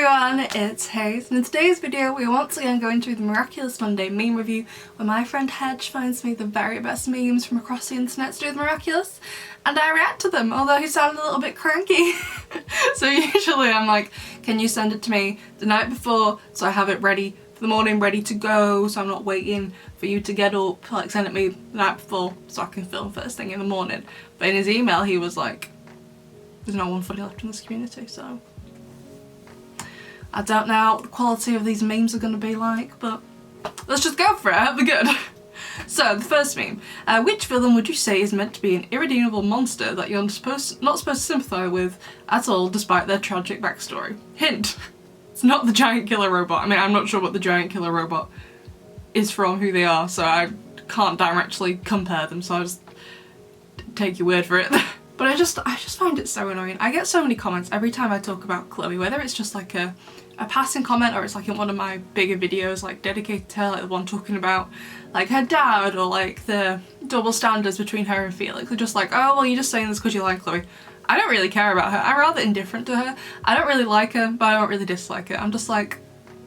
everyone, it's Haze, and in today's video we're once again going through the Miraculous Monday meme review where my friend Hedge finds me the very best memes from across the internet to do with Miraculous and I react to them, although he sounded a little bit cranky. So usually I'm like, can you send it to me the night before so I have it ready for the morning, ready to go, so I'm not waiting for you to get up, like send it me the night before so I can film first thing in the morning. But in his email he was like, there's no one funny left in this community, so I don't know what the quality of these memes are going to be like, but let's just go for it, I hope they're good. So, the first meme. Which villain would you say is meant to be an irredeemable monster that you're not supposed to sympathise with at all despite their tragic backstory? Hint, it's not the giant killer robot. I mean, I'm not sure what the giant killer robot is from, who they are, so I can't directly compare them, so I'll just take your word for it. But I just find it so annoying. I get so many comments every time I talk about Chloe, whether it's just like a passing comment or it's like in one of my bigger videos like dedicated to her, like the one talking about like her dad or like the double standards between her and Felix. They're just like, oh well, you're just saying this because you like Chloe. I don't really care about her. I'm rather indifferent to her. I don't really like her, but I don't really dislike her. I'm just like,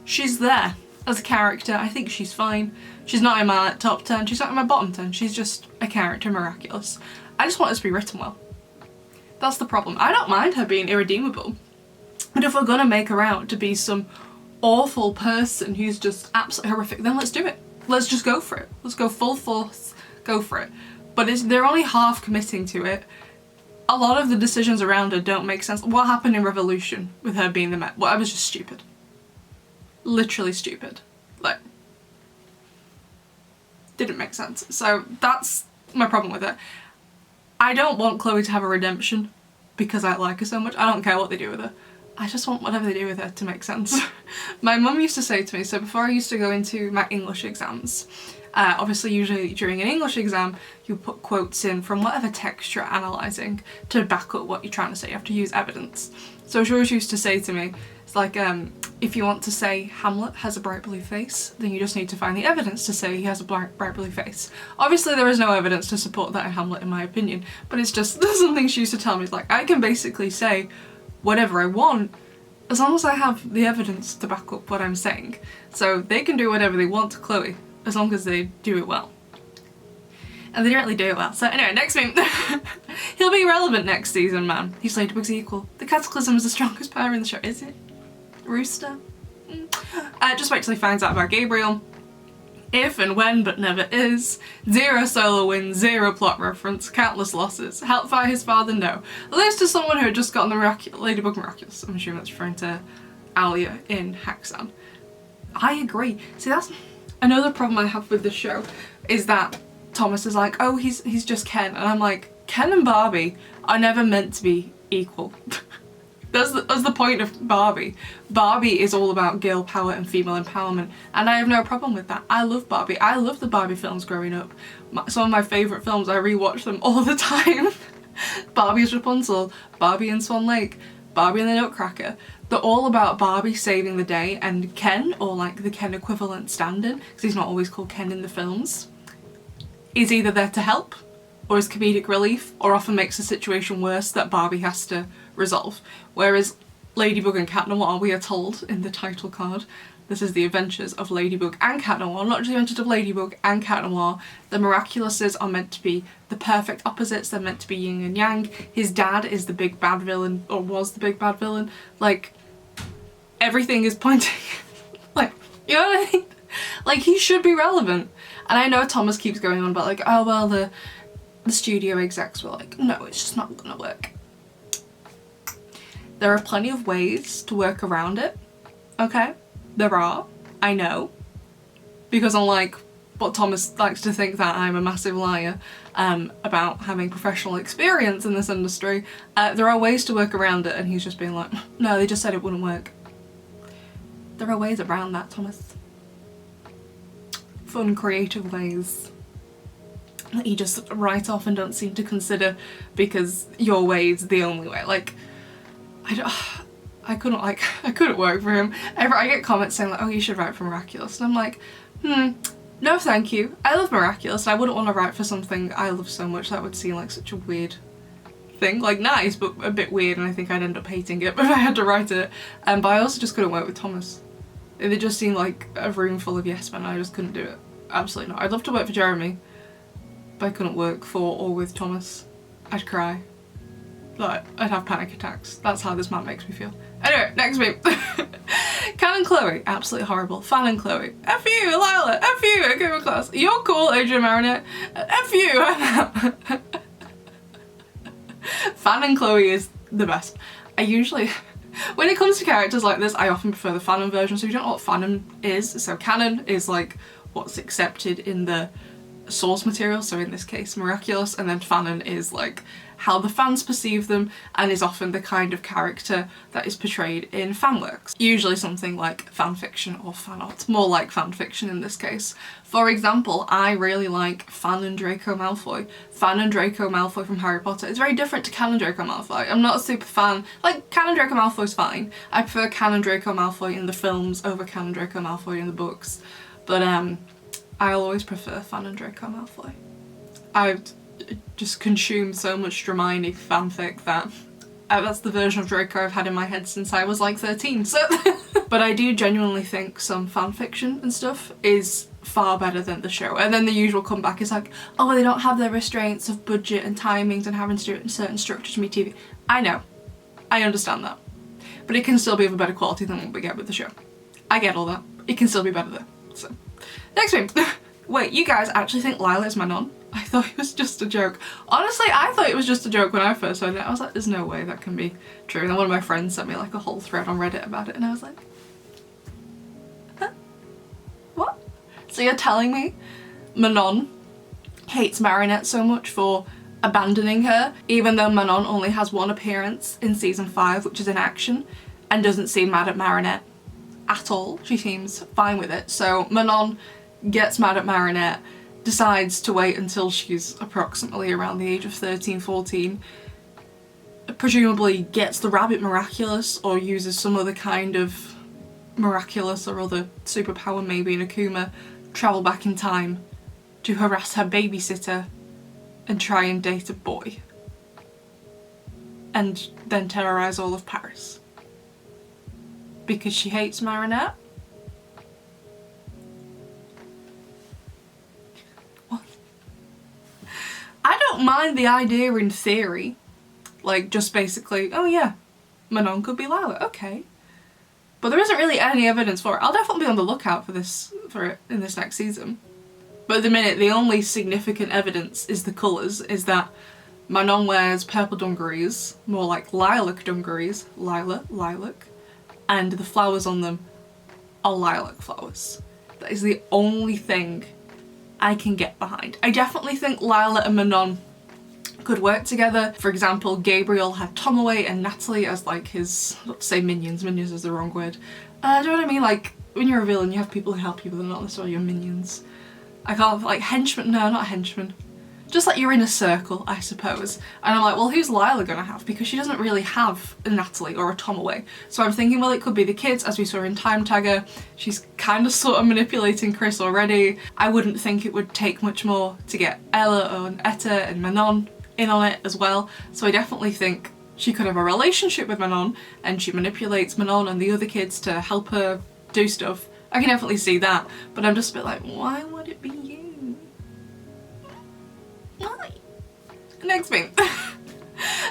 she's there as a character. I think she's fine. She's not in my like, top 10, she's not in my bottom 10. She's just a character, Miraculous. I just want her to be written well. That's the problem. I don't mind her being irredeemable, but if we're gonna make her out to be some awful person who's just absolutely horrific, then let's do it. Let's just go for it. Let's go full force, go for it. But they're only half committing to it. A lot of the decisions around her don't make sense. What happened in Revolution with her being the Met? Well, I was just stupid. Literally stupid. Like, didn't make sense. So that's my problem with it. I don't want Chloe to have a redemption because I like her so much. I don't care what they do with her. I just want whatever they do with her to make sense. My mum used to say to me, so before I used to go into my English exams, obviously usually during an English exam you put quotes in from whatever text you're analysing to back up what you're trying to say. You have to use evidence. So she always used to say to me, it's like, if you want to say Hamlet has a bright blue face, then you just need to find the evidence to say he has a bright blue face. Obviously there is no evidence to support that in Hamlet in my opinion, but it's just something she used to tell me. It's like, I can basically say whatever I want as long as I have the evidence to back up what I'm saying. So they can do whatever they want to Chloe as long as they do it well. And they don't really do it well. So anyway, next meme. He'll be relevant next season, man. He's Ladybug's equal. The Cataclysm is the strongest power in the show. Is it? Rooster? Just wait till he finds out about Gabriel. If and when, but never is. 0 solo wins, 0 plot reference, countless losses. Helped by his father? No. Lose to someone who had just gotten the Ladybug Miraculous. I'm assuming that's referring to Alia in Haxan. I agree. See, that's another problem I have with this show, is that Thomas is like, oh, he's just Ken. And I'm like, Ken and Barbie are never meant to be equal. That's the point of Barbie. Barbie is all about girl power and female empowerment, and I have no problem with that. I love Barbie. I love the Barbie films growing up. Some of my favourite films, I rewatch them all the time. Barbie's Rapunzel, Barbie and Swan Lake, Barbie and the Nutcracker. They're all about Barbie saving the day, and Ken, or like the Ken equivalent stand-in, because he's not always called Ken in the films, is either there to help, or is comedic relief, or often makes the situation worse that Barbie has to resolve. Whereas Ladybug and Cat Noir, we are told in the title card, this is the adventures of Ladybug and Cat Noir, not just the adventures of Ladybug and Cat Noir. The Miraculouses are meant to be the perfect opposites, they're meant to be yin and yang. His dad is the big bad villain, or was the big bad villain. Like, everything is pointing, like, you know what I mean? Like, he should be relevant. And I know Thomas keeps going on about like, oh well, the studio execs were like, no, it's just not gonna work. There are plenty of ways to work around it, okay? There are, I know. Because unlike what Thomas likes to think that I'm a massive liar about having professional experience in this industry, there are ways to work around it, and he's just being like, no, they just said it wouldn't work. There are ways around that, Thomas. Fun, creative ways that you just write off and don't seem to consider because your way's the only way. Like, I couldn't work for him. I get comments saying like, oh, you should write for Miraculous, and I'm like, no thank you. I love Miraculous, and I wouldn't want to write for something I love so much. That would seem like such a weird thing. Like, nice, but a bit weird, and I think I'd end up hating it if I had to write it. But I also just couldn't work with Thomas. It just seemed like a room full of yes men. I just couldn't do it. Absolutely not. I'd love to work for Jeremy, but I couldn't work for or with Thomas. I'd cry. Like, I'd have panic attacks. That's how this man makes me feel. Anyway, next week. Can and Chloe, absolutely horrible. Fan and Chloe, F you, Lila, F you, okay, my class. You're cool, Adrian Marinette, F you, I'm out. Fan and Chloe is the best. I usually, when it comes to characters like this, I often prefer the fanon version. So if you don't know what fanon is, so canon is like what's accepted in the source material, so in this case Miraculous, and then fanon is like how the fans perceive them, and is often the kind of character that is portrayed in fan works. Usually something like fan fiction or fan art, more like fan fiction in this case. For example, I really like Fanon Draco Malfoy. Fanon Draco Malfoy from Harry Potter. It's very different to Canon Draco Malfoy. I'm not a super fan, like Canon Draco Malfoy's fine. I prefer Canon Draco Malfoy in the films over Canon Draco Malfoy in the books. But I always prefer Fanon Draco Malfoy. I've just consumed so much Hermione fanfic that that's the version of Draco I've had in my head since I was like 13, so but I do genuinely think some fanfiction and stuff is far better than the show. And then the usual comeback is like, oh well, they don't have the restraints of budget and timings and having to do it in certain structures to meet TV. I know, I understand that, but it can still be of a better quality than what we get with the show. I get all that. It can still be better though. So next week. Wait, you guys actually think Lila is my non? I thought it was just a joke. Honestly, I thought it was just a joke when I first heard it. I was like, there's no way that can be true. And then one of my friends sent me like a whole thread on Reddit about it, and I was like, huh? What? So you're telling me Manon hates Marinette so much for abandoning her, even though Manon only has one appearance in season 5, which is in action, and doesn't seem mad at Marinette at all. She seems fine with it. So Manon gets mad at Marinette, decides to wait until she's approximately around the age of 13, 14, presumably gets the rabbit Miraculous or uses some other kind of Miraculous or other superpower, maybe an Akuma, travel back in time to harass her babysitter and try and date a boy. And then terrorise all of Paris. Because she hates Marinette? I don't mind the idea in theory, like just basically, oh yeah, Manon could be Lila, okay. But there isn't really any evidence for it. I'll definitely be on the lookout for it in this next season. But at the minute, the only significant evidence is the colours, is that Manon wears purple dungarees, more like lilac dungarees, lilac, and the flowers on them are lilac flowers. That is the only thing I can get behind. I definitely think Lila and Manon could work together. For example, Gabriel had Tomaway and Natalie as like his, not to say minions, minions is the wrong word. Do you know what I mean? Like when you're a villain you have people who help you but they're not necessarily your minions. I can't, like henchmen, no not henchmen. Just like you're in a circle, I suppose. And I'm like, well, who's Lila gonna have? Because she doesn't really have a Natalie or a Tomaway. So I'm thinking, well, it could be the kids, as we saw in Time Tagger. She's kind of sort of manipulating Chris already. I wouldn't think it would take much more to get Ella and Etta and Manon in on it as well. So I definitely think she could have a relationship with Manon and she manipulates Manon and the other kids to help her do stuff. I can definitely see that. But I'm just a bit like, why would it be you? Why? Next thing.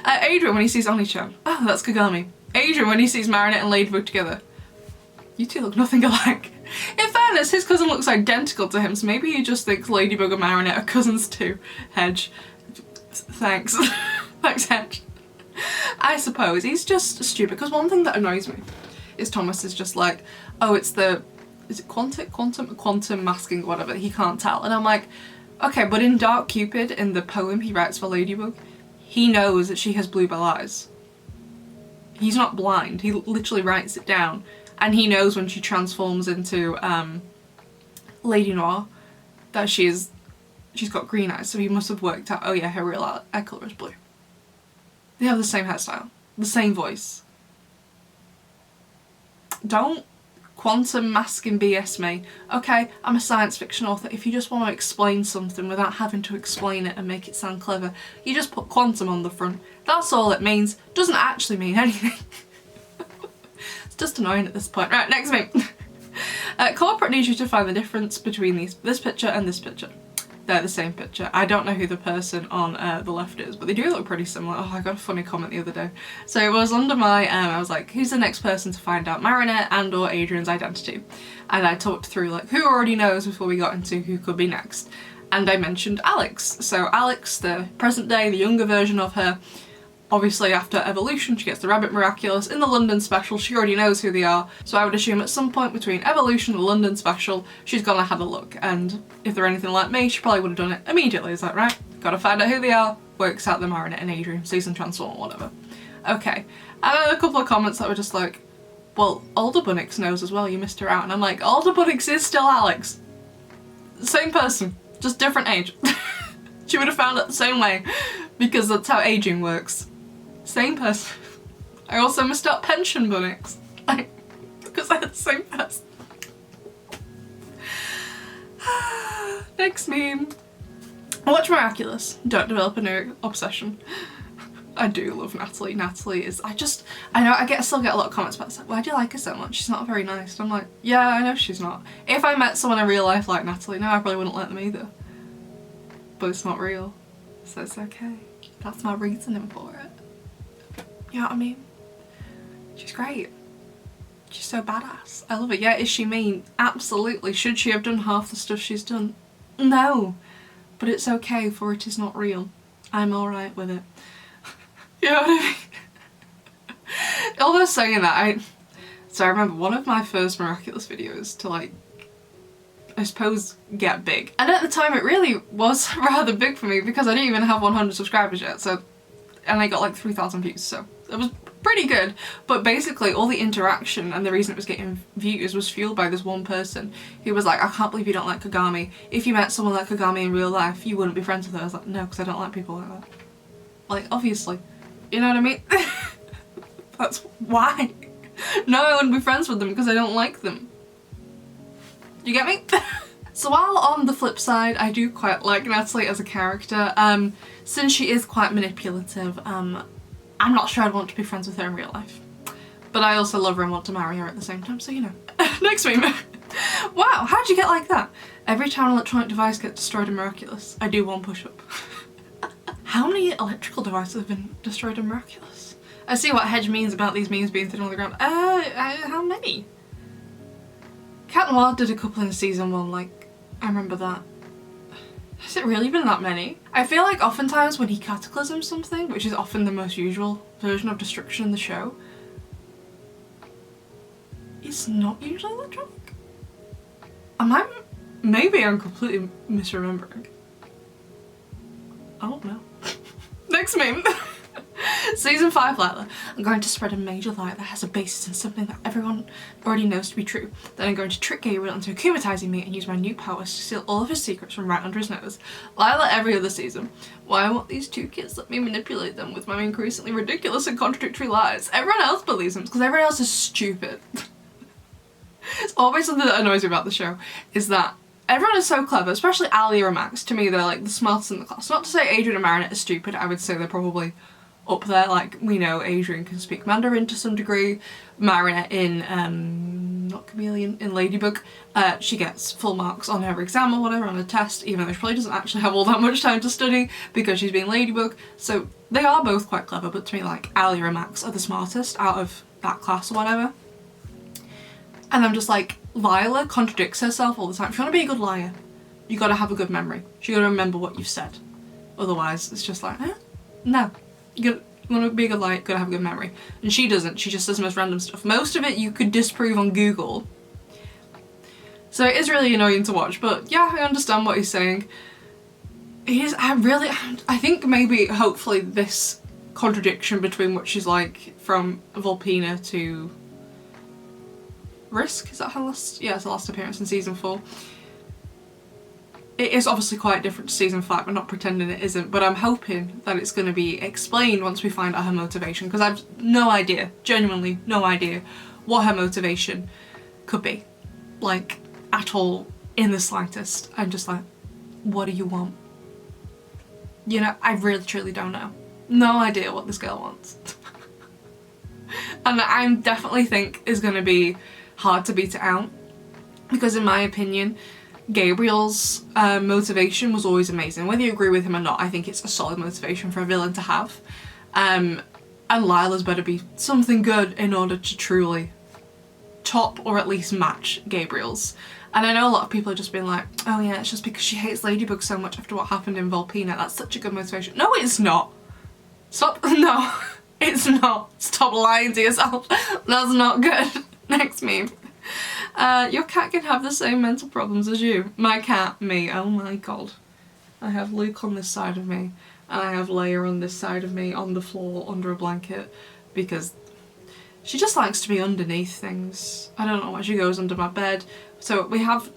Adrian when he sees Oni-chan. Oh, that's Kagami. Adrian when he sees Marinette and Ladybug together. You two look nothing alike. In fairness, his cousin looks identical to him, so maybe he just thinks Ladybug and Marinette are cousins too. Hedge. Thanks. Thanks, Hedge. I suppose. He's just stupid, because one thing that annoys me is Thomas is just like, oh, it's the, is it quantum masking, whatever, he can't tell. And I'm like, okay, but in Dark Cupid, in the poem he writes for Ladybug, he knows that she has bluebell eyes. He's not blind, he literally writes it down. And he knows when she transforms into Lady Noir that she's got green eyes, so he must have worked out, oh yeah, her real eye colour is blue. They have the same hairstyle, the same voice. Don't quantum masking BS me. Okay, I'm a science fiction author. If you just want to explain something without having to explain it and make it sound clever, you just put quantum on the front. That's all it means. Doesn't actually mean anything. It's just annoying at this point. Right, next meme. Corporate needs you to find the difference between this picture and this picture. They're the same picture. I don't know who the person on the left is, but they do look pretty similar. Oh, I got a funny comment the other day. So it was under my, I was like, who's the next person to find out Marinette and or Adrian's identity? And I talked through like who already knows before we got into who could be next. And I mentioned Alex. So Alex, the present day, the younger version of her, obviously after Evolution she gets the Rabbit Miraculous. In the London special she already knows who they are, so I would assume at some point between Evolution and the London special she's gonna have a look, and if they're anything like me she probably would have done it immediately. Is that right? Gotta find out who they are, works out the Marinette and Adrian season transform or whatever. Okay, and then a couple of comments that were just like, well, Alder Bunnix knows as well, you missed her out, and I'm like, Alder Bunnix is still Alex. Same person, just different age. She would have found it the same way, because that's how aging works. Same person. I also missed out Pension Bunnix. Like, because they're the same person. Next meme. Watch Miraculous. Don't develop a new obsession. I do love Natalie. Natalie is, I know I still get a lot of comments about this, like, why do you like her so much? She's not very nice. And I'm like, yeah, I know she's not. If I met someone in real life like Natalie, no, I probably wouldn't like them either. But it's not real, so it's okay. That's my reasoning for it. You know what I mean? She's great. She's so badass. I love her. Yeah, is she mean? Absolutely. Should she have done half the stuff she's done? No. But it's okay, for it is not real. I'm alright with it. You know what I mean? Although saying that, I remember one of my first Miraculous videos to like, I suppose, get big. And at the time it really was rather big for me because I didn't even have 100 subscribers yet, so, and I got like 3,000 views, so it was pretty good. But basically all the interaction and the reason it was getting views was fueled by this one person who was like, I can't believe you don't like Kagami. If you met someone like Kagami in real life, you wouldn't be friends with her. I was like, no, because I don't like people like that. Like, obviously. You know what I mean? That's why. No, I wouldn't be friends with them because I don't like them. Do you get me? So while on the flip side, I do quite like Natalie as a character, since she is quite manipulative, I'm not sure I'd want to be friends with her in real life. But I also love her and want to marry her at the same time, so you know. Next meme. Wow, how'd you get like that? Every time an electronic device gets destroyed in Miraculous, I do one push-up. How many electrical devices have been destroyed in Miraculous? I see what hedge means about these memes being thrown on the ground. How many? Cat Noir did a couple in season 1, like, I remember that. Has it really been that many? I feel like oftentimes when he cataclysms something, which is often the most usual version of destruction in the show, it's not usually electronic. Maybe I'm completely misremembering. I don't know. Next meme. Season 5 Lila. I'm going to spread a major lie that has a basis in something that everyone already knows to be true. Then I'm going to trick Gabriel into akumatizing me and use my new powers to steal all of his secrets from right under his nose. Lila every other season. Why won't these two kids let me manipulate them with my increasingly ridiculous and contradictory lies? Everyone else believes them because everyone else is stupid. It's always something that annoys me about the show, is that everyone is so clever, especially Ali or Max. To me, they're like the smartest in the class. Not to say Adrian and Marinette are stupid, I would say they're probably up there. Like, we know Adrian can speak Mandarin to some degree. Marinette in, not Chameleon, in Ladybug, she gets full marks on her exam or whatever, on a test, even though she probably doesn't actually have all that much time to study because she's being Ladybug. So they are both quite clever, but to me, like, Ali or Max are the smartest out of that class or whatever. And I'm just like, Lila contradicts herself all the time. If you want to be a good liar, you gotta have a good memory. You gotta remember what you've said. Otherwise, it's just like, no. You want to be a good liar, you gotta have a good memory. And she doesn't. She just does the most random stuff. Most of it you could disprove on Google. So it is really annoying to watch. But yeah, I understand what he's saying. I think maybe, hopefully, this contradiction between what she's like from Volpina to Risk, is that her last? Yeah, it's her last appearance in season 4. It is obviously quite different to season 5, I'm not pretending it isn't, but I'm hoping that it's going to be explained once we find out her motivation, because I've no idea, genuinely no idea, what her motivation could be. Like, at all, in the slightest. I'm just like, what do you want? You know, I really truly don't know. No idea what this girl wants. And I definitely think is going to be hard to beat it out, because in my opinion Gabriel's motivation was always amazing. Whether you agree with him or not, I think it's a solid motivation for a villain to have. And Lila's better be something good in order to truly top or at least match Gabriel's. And I know a lot of people are just being like, oh yeah, it's just because she hates Ladybug so much after what happened in Volpina. That's such a good motivation. No, it's not. Stop. No, it's not. Stop lying to yourself. That's not good. Next meme. Your cat can have the same mental problems as you. My cat, me. Oh my god. I have Luke on this side of me, and I have Leia on this side of me, on the floor, under a blanket, because she just likes to be underneath things. I don't know why she goes under my bed. So we have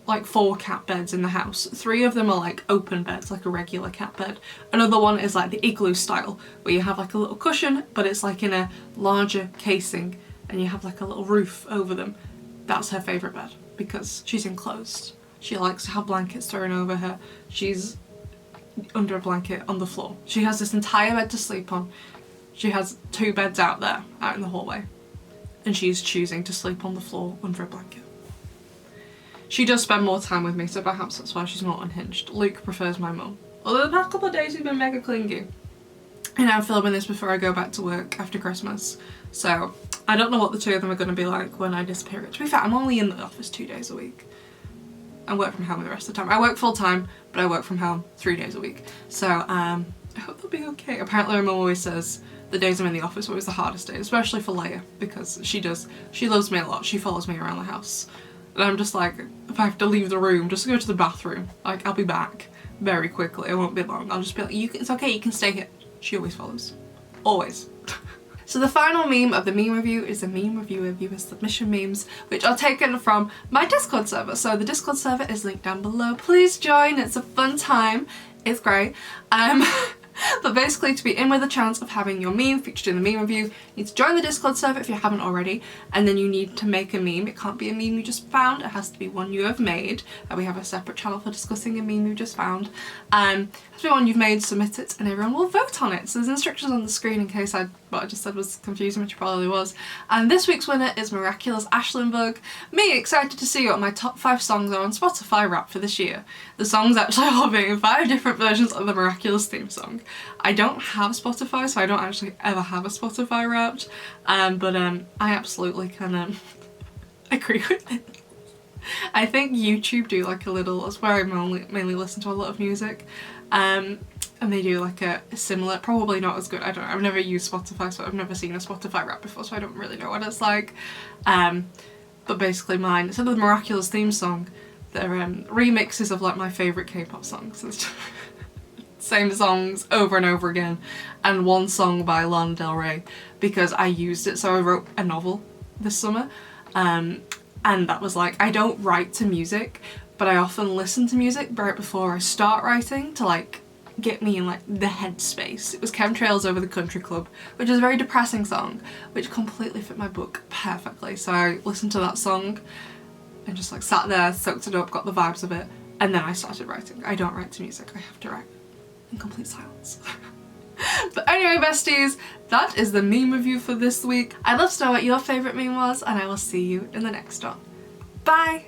like 4 cat beds in the house. 3 of them are like open beds, like a regular cat bed. Another one is like the igloo style, where you have like a little cushion, but it's like in a larger casing, and you have like a little roof over them. That's her favourite bed, because she's enclosed. She likes to have blankets thrown over her. She's under a blanket on the floor. She has this entire bed to sleep on. She has 2 beds out there, out in the hallway, and she's choosing to sleep on the floor under a blanket. She does spend more time with me, so perhaps that's why she's not unhinged. Luke prefers my mum. Although the past couple of days he's been mega clingy. And I'm filming this before I go back to work after Christmas, so I don't know what the 2 of them are going to be like when I disappear. To be fair, I'm only in the office 2 days a week. I work from home the rest of the time. I work full time, but I work from home 3 days a week. So I hope they'll be okay. Apparently my mum always says the days I'm in the office are always the hardest days, especially for Leia, because she loves me a lot. She follows me around the house. And I'm just like, if I have to leave the room, just go to the bathroom. Like, I'll be back very quickly. I won't be long. I'll just be like, it's okay, you can stay here. She always follows. Always. So the final meme of the meme review is a meme review of viewer submission memes, which are taken from my Discord server. So the Discord server is linked down below. Please join, it's a fun time. It's great. But basically, to be in with a chance of having your meme featured in the meme review, you need to join the Discord server if you haven't already, and then you need to make a meme. It can't be a meme you just found, it has to be one you have made. We have a separate channel for discussing a meme you just found. It has to be one you've made, submit it, and everyone will vote on it. So there's instructions on the screen in case what I just said was confusing, which it probably was. And this week's winner is Miraculous Ashlandberg. Me, excited to see what my top 5 songs are on Spotify Wrapped for this year. The songs actually are being 5 different versions of the Miraculous theme song. I don't have Spotify, so I don't actually ever have a Spotify Wrapped, but I absolutely can agree with it. I think YouTube do like a little, that's where I mainly listen to a lot of music, and they do like a similar, probably not as good, I don't know, I've never used Spotify, so I've never seen a Spotify Wrapped before, so I don't really know what it's like. But basically mine, instead of the Miraculous theme song, they're remixes of like my favourite K-pop songs. It's just same songs over and over again, and one song by Lana Del Rey, because I used it. So I wrote a novel this summer, and that was like, I don't write to music, but I often listen to music right before I start writing to like get me in like the headspace. It was Chemtrails Over the Country Club, which is a very depressing song, which completely fit my book perfectly. So I listened to that song and just like sat there, soaked it up, got the vibes of it, and then I started writing. I don't write to music, I have to write in complete silence. But anyway, besties, that is the meme review for this week. I'd love to know what your favourite meme was, and I will see you in the next one. Bye!